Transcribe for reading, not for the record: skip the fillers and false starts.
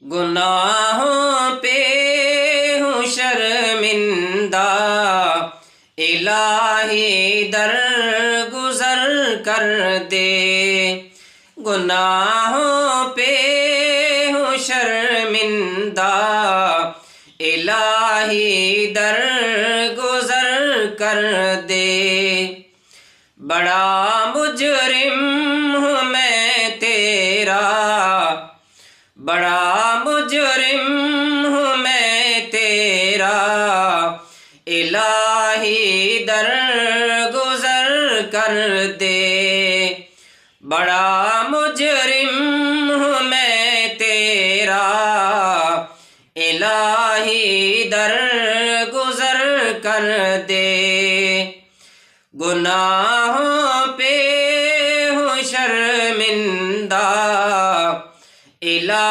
گناہوں پہ ہوں شرمندہ، الہی درگزر کر دے۔ گناہوں پہ ہوں شرمندہ، الہی درگزر کر دے۔ بڑا مجرم ہوں میں تیرا، بڑا مجرم ہوں میں تیرا، الہی درگزر کر دے۔ بڑا مجرم ہوں میں تیرا، الہی درگزر کر دے۔ گناہوں پہ ہوں شرمندہ، الہی